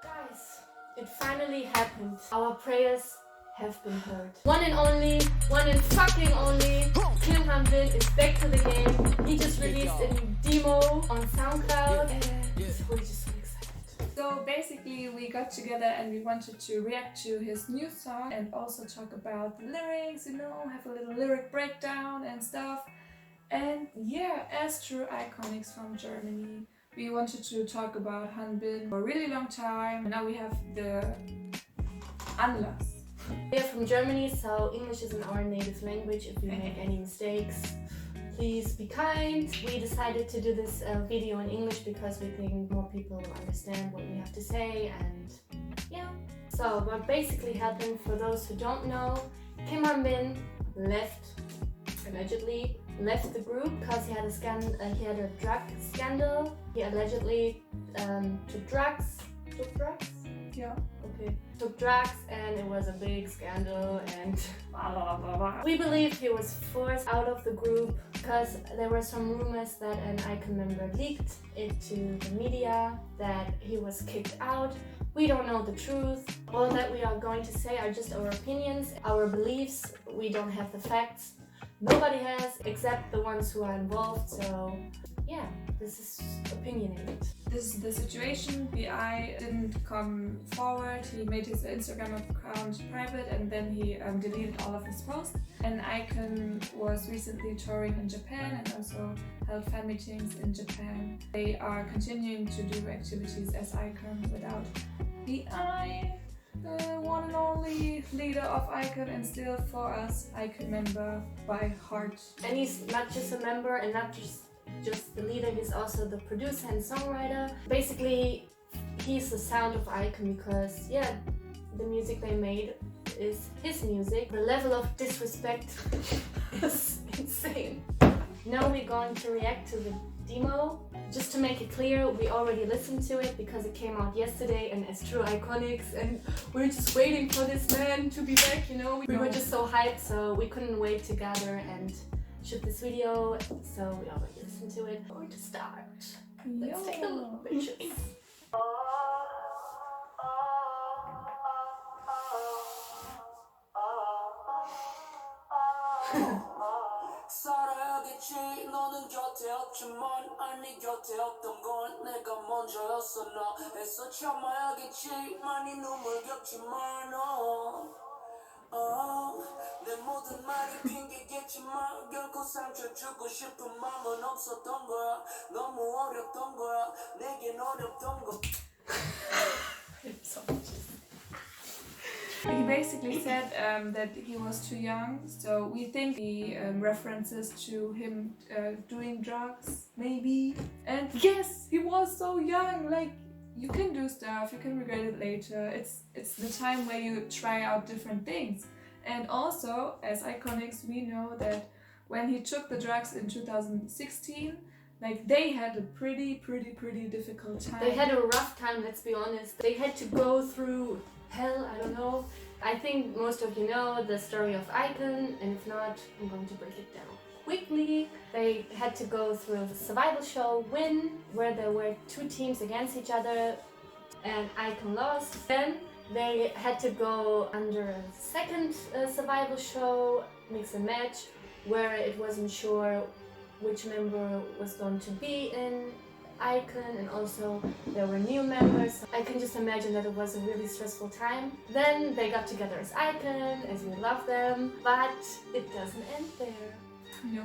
Guys, it finally happened. Our prayers have been heard. One and fucking only, Kim Han-bin is back to the game. He just released a new demo on SoundCloud and we're just so excited. So basically we got together and we wanted to react to his new song and also talk about the lyrics, you know, have a little lyric breakdown and stuff. And yeah, as true iconics from Germany, we wanted to talk about Han-bin for a really long time. And now we have the Anlass. We are from Germany, so English isn't our native language. If we make any mistakes, please be kind. We decided to do this video in English because we think more people will understand what we have to say, and yeah. So what basically happened, for those who don't know, Kim Han-bin allegedly left the group because he had a drug scandal. He allegedly took drugs. Yeah. Okay. Took drugs and it was a big scandal, and we believe he was forced out of the group because there were some rumors that an icon member leaked it to the media that he was kicked out. We don't know the truth. All that we are going to say are just our opinions, our beliefs. We don't have the facts. Nobody has, except the ones who are involved, so yeah, this is opinionated. This is the situation. BI didn't come forward. He made his Instagram account private and then he deleted all of his posts. And Icon was recently touring in Japan and also held fan meetings in Japan. They are continuing to do activities as Icon without BI. The one and only leader of Icon, and still for us, Icon member by heart. And he's not just a member and not just the leader, he's also the producer and songwriter. Basically, he's the sound of Icon because, yeah, the music they made is his music. The level of disrespect is insane. Now we're going to react to the demo. Just to make it clear, we already listened to it because it came out yesterday and as true iconics, and we're just waiting for this man to be back, you know. We were just so hyped, so we couldn't wait to gather and shoot this video, so we already listened to it. Or to start, let's take a look, bitches. 살아야겠지 너는 곁에 없지만 아니 곁에 없던 건 내가 먼저였어 너 애써 참아야겠지 많이 눈물 겪지만 내 모든 말이 핑계겠지만 결코 상처 주고 싶은 마음은 없었던 거야 너무 어렵던 거야 내겐 어렵던 거. He basically said that he was too young, so we think he references to him doing drugs, maybe. And yes, he was so young, like, you can do stuff, you can regret it later. It's the time where you try out different things. And also, as iconics, we know that when he took the drugs in 2016, like, they had a pretty difficult time. They had a rough time, let's be honest. They had to go through hell, I don't know. I think most of you know the story of Icon, and if not, I'm going to break it down quickly. They had to go through the survival show Win, where there were two teams against each other, and Icon lost. Then they had to go under a second survival show, mix and match, where it wasn't sure which member was going to be in Icon, and also there were new members. I can just imagine that it was a really stressful time. Then they got together as Icon, as we love them, but it doesn't end there. No.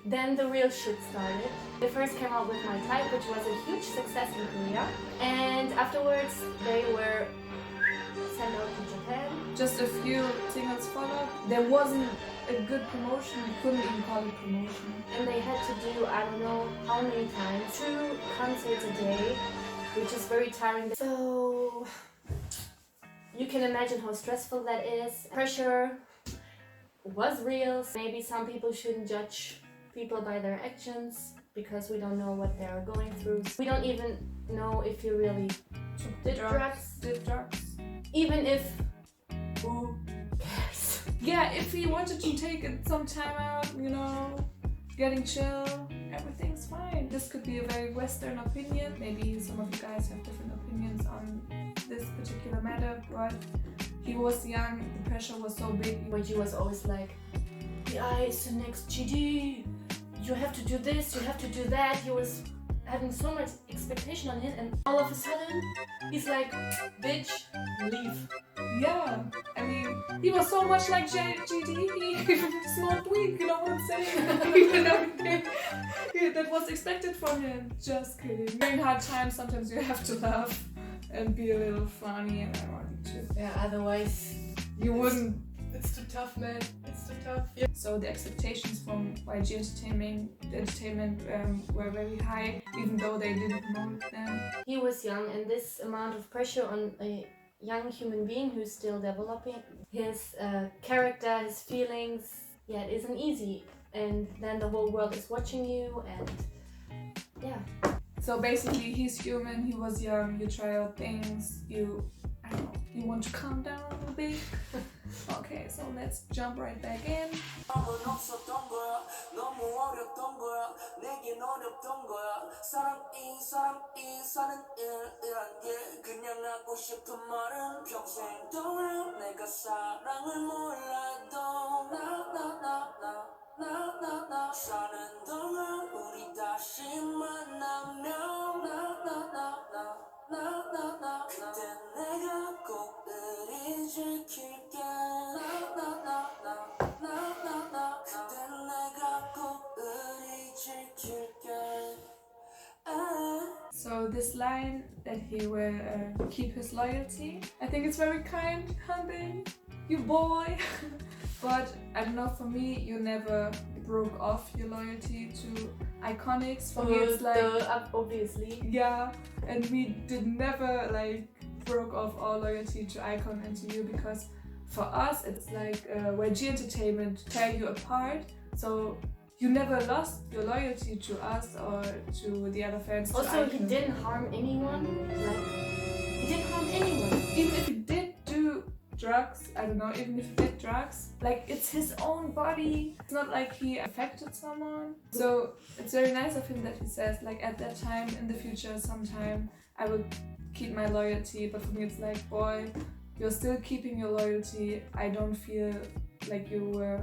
Then the real shit started. They first came out with My Type, which was a huge success in Korea, and afterwards they were sent out to Japan. Just a few singles followed. There wasn't a good promotion, we couldn't even call it promotion. And they had to do, I don't know how many times, 2 concerts a day, which is very tiring. So you can imagine how stressful that is. Pressure was real. Maybe some people shouldn't judge people by their actions because we don't know what they're going through. We don't even know if you really did drugs. Did drugs. Even if, who cares? yeah, if he wanted to take some time out, you know, getting chill, everything's fine. This could be a very Western opinion. Maybe some of you guys have different opinions on this particular matter, but he was young, the pressure was so big. When he was always like, yeah, it's the next GD, you have to do this, you have to do that. He was having so much expectation on him, and all of a sudden, he's like, bitch, leave. Yeah, I mean, he was so much like GD, he smoked weed, you know what I'm saying? He did everything that was expected from him. Just kidding. During hard times, sometimes you have to laugh and be a little funny and ironic too. Yeah, otherwise, You wouldn't. it's too tough, man. It's too tough. Yeah. So the expectations from YG Entertainment were very high, even though they didn't promote them. He was young, and this amount of pressure on a young human being who's still developing his character, his feelings, yeah, it isn't easy. And then the whole world is watching you, and yeah. So basically, he's human, he was young, you try out things, I don't know, you want to calm down a little bit? Okay, so let's jump right back in. 마음은 없었던 거야. 너무 어렵던 거야. 내겐 어렵던 거야. 사람이 사는 일이란 게 그냥 하고 싶은 말은 평생 동안 내가 사랑을 몰라도 나 사는 동안 우리 다시 만나면 그때 내가 꼭 의리 지킬게 그때 내가 꼭 의리 지킬게. So this line that he will keep his loyalty, I think it's very kind, Hanbin, you boy. But I don't know, for me, you never broke off your loyalty to Iconics. For me, it's like obviously. yeah, and we did never like broke off our loyalty to Icon and to you, because for us it's like YG Entertainment tear you apart. So you never lost your loyalty to us or to the other fans. Also, he didn't harm anyone. Like, he didn't harm anyone. Even if he did do drugs, I don't know, even if he did drugs, like it's his own body. It's not like he affected someone. So it's very nice of him that he says, like, at that time in the future, sometime I will keep my loyalty. But for me, it's like, boy, you're still keeping your loyalty. I don't feel like you were,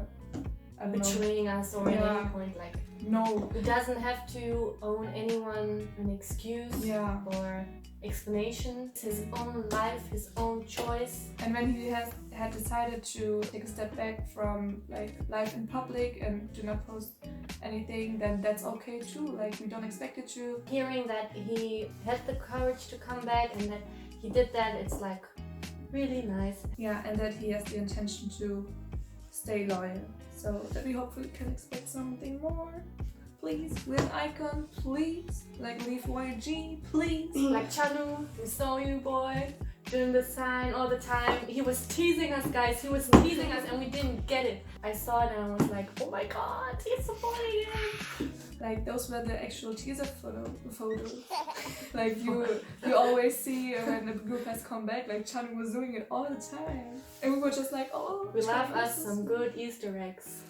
I don't know, Betraying us or at any point, like, no. he doesn't have to owe anyone an excuse Yeah. or explanation. It's his own life, his own choice. And when he had decided to take a step back from like life in public and do not post anything, then that's okay too. Like, we don't expect it to. Hearing that he had the courage to come back and that he did that, it's like really nice. Yeah, and that he has the intention to stay loyal. So that we hopefully can expect something more. Please, with Icon, please. Like, leave YG, please. Like Chanu, we saw you, boy, doing the sign all the time. He was teasing us, guys. He was teasing us and we didn't get it. I saw it and I was like, oh my god, he's so funny again. Like, those were the actual teaser photos. Like, you always see when the group has come back, like Chanu was doing it all the time. And we were just like, oh, We love Chanu, us some good Easter eggs.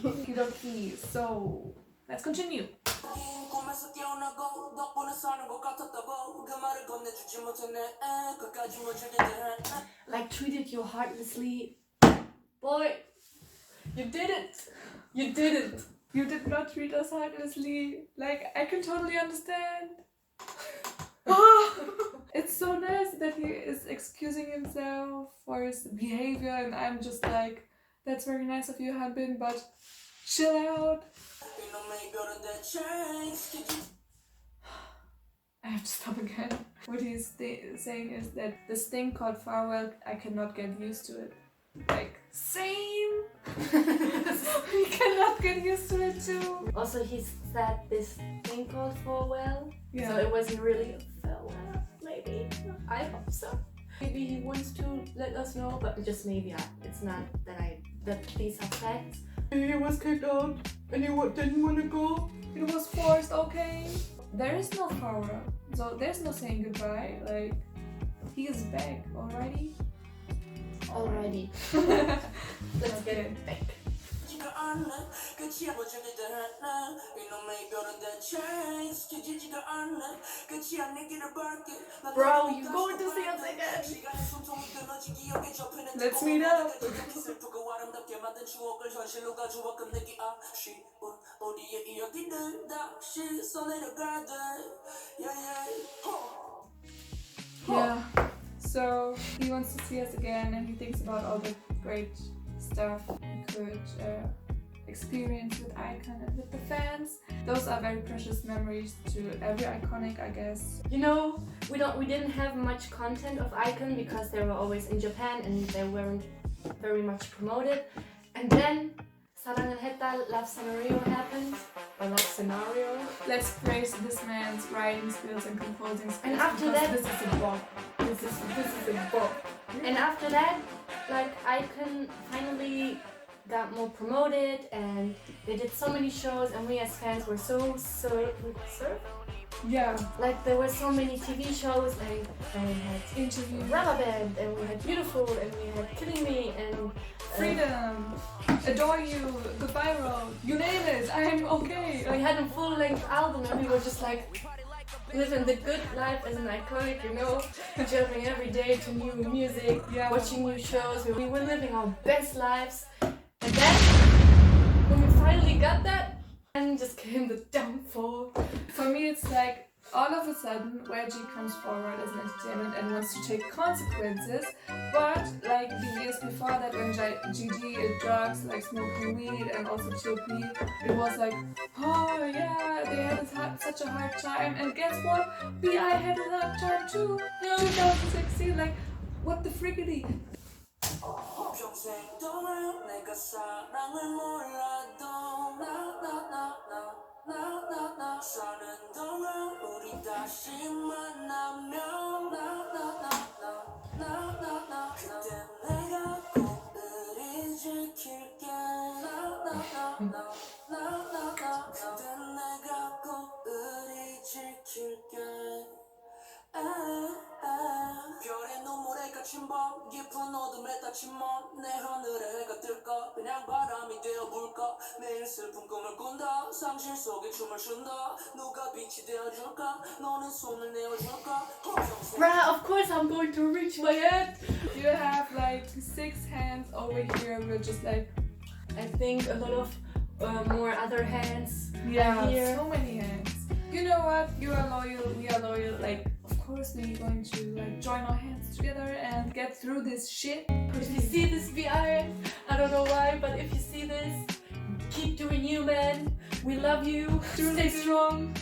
Okie so let's continue. 꿈에서 깨어나고 덕분에 사는 것 같았다고 그 말을 건네주지 못했네 끝까지 못 즐기게 해. Like, treated you heartlessly. Boy, you did it. You did it. You did not treat us heartlessly. Like, I can totally understand. It's so nice that he is excusing himself for his behavior, and I'm just like, that's very nice of you, Hanbin, but chill out. I have to stop again. What he's saying is that this thing called farewell, I cannot get used to it. Like, same! We cannot get used to it too. Also, he said this thing called farewell. Yeah. So it wasn't really a farewell, maybe. I hope so. Maybe he wants to let us know, but just maybe. It's not that these are facts. He was kicked out and he didn't want to go. It was forced, okay? There is no farewell. So there's no saying goodbye. Like, he is back already. Already. let's get it back. Bro, you going to see us again? Let's meet up. Yeah. So he wants to see us again, and he thinks about all the great stuff he could experience with Icon and with the fans. Those are very precious memories to every Iconic, I guess. You know, we didn't have much content of Icon because they were always in Japan and they weren't very much promoted. And then 사랑을 했다, Love Scenario happened. Or Love Scenario. Let's praise this man's writing skills and composing skills. And after because that, this is a bomb. This is a bomb. And after that, like Icon finally got more promoted and they did so many shows and we as fans were so Yeah. like there were so many TV shows and we had Interview. Rubber Band and we had Beautiful and we had Killing Me and Freedom. Adore You. Goodbye Road. You name it. I'm okay. we had a full-length album and we were just like living the good life as an Iconic, you know, jumping every day to new music, Yeah. watching new shows. We were living our best lives. And then, when we finally got that, then just came the downfall. For me, it's like all of a sudden, YG comes forward as an entertainment and wants to take consequences. But like the years before that, when GD did drugs like smoking weed and also TOP, it was like, oh yeah, they had such a hard time. And guess what? BI had a hard time too. 2016, like, what the frickity? 평생 동안 내가 사랑을 몰라도 나나나나나나나 사는 동안 우리 다시 만나면 나나나나나나나 그때 내가 꼭 우리 지킬게 나나나나나나나 그때 내가 꼭 우리 지킬게 별의 눈물에 갇힌 밤 깊은 어둠에 닫힌 맘내 하늘에 해가 뜰까 그냥 바람이 되어볼까 매일 슬픈 꿈을 꾼다 상실 속에 춤을 춘다 누가 빛이 되어줄까 너는 손을 내어줄까 Bruh, of course I'm going to reach my end. You have like 6 hands over here. We're just like, I think a lot of more other hands yeah, are here. so many hands. You know what? You are loyal. We are loyal. Like, of course, we're going to like join our hands together and get through this shit. If you see this VR, I don't know why, but if you see this, keep doing you, man. We love you. Stay strong.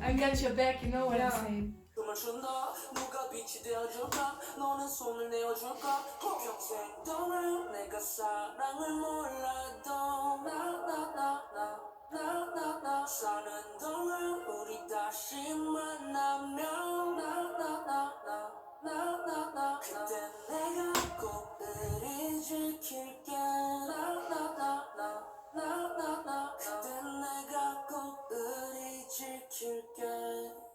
I got your back, you know what I'm saying. 춤을 춘다 누가 빛이 되어줄까 너는 손을 내어줄까 평생 동안 내가 사랑을 몰라도 나나나나나나나 사는 동안 우리 다시 만나면 나나나나나나나 그때 내가 꼭 우리 지킬게 나나나나나나나 그때 내가 꼭 우리 지킬게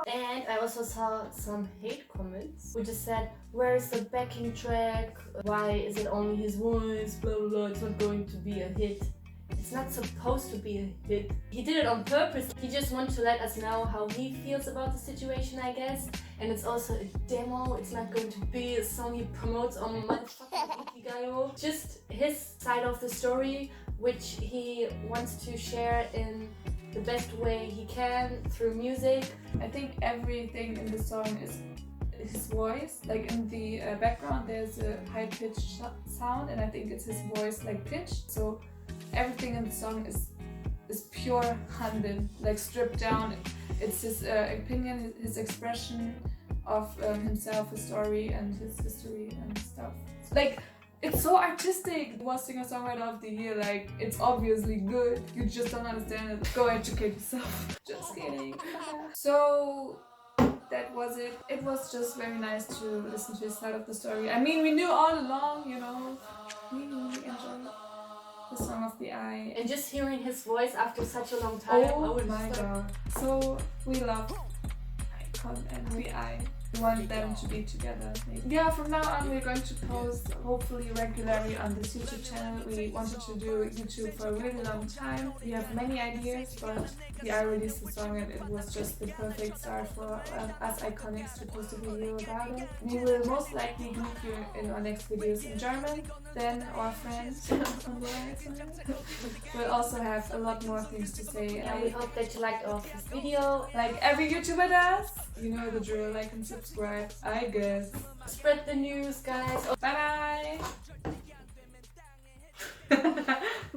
And I also saw some hate comments which just said, where is the backing track? Why is it only his voice? Blah blah blah, it's not going to be a hit. It's not supposed to be a hit. He did it on purpose. He just wants to let us know how he feels about the situation, I guess. And it's also a demo. It's not going to be a song he promotes on motherfucking Ikigayo. Just his side of the story, which he wants to share in the best way he can through music. I think everything in the song is his voice. Like in the background, there's a high-pitched sound, and I think it's his voice like pitched. So everything in the song is pure Hanbin, like stripped down. It's his opinion, his expression of himself, his story, and his history and stuff. Like, it's so artistic. Was singer-songwriter of the year, like, it's obviously good. You just don't understand it. Go educate yourself. Just kidding. So that was it. It was just very nice to listen to his side of the story. I mean, we knew all along, you know. We enjoyed it. the song of the eye. And just hearing his voice after such a long time. Oh it's my like- god. So we love Icon and the eye. We want them to be together. Yeah, from now on we're going to post hopefully regularly on this YouTube channel. We wanted to do YouTube for a really long time. We have many ideas, but the eye released the song and it was just the perfect start for us Iconics to post a video about it. We will most likely group you in our next videos in German. Then our friends on the right side will also have a lot more things to say. Yeah, we hope that you liked our first video. Like every YouTuber does. You know the drill, like and subscribe, I guess. Spread the news, guys. Bye bye!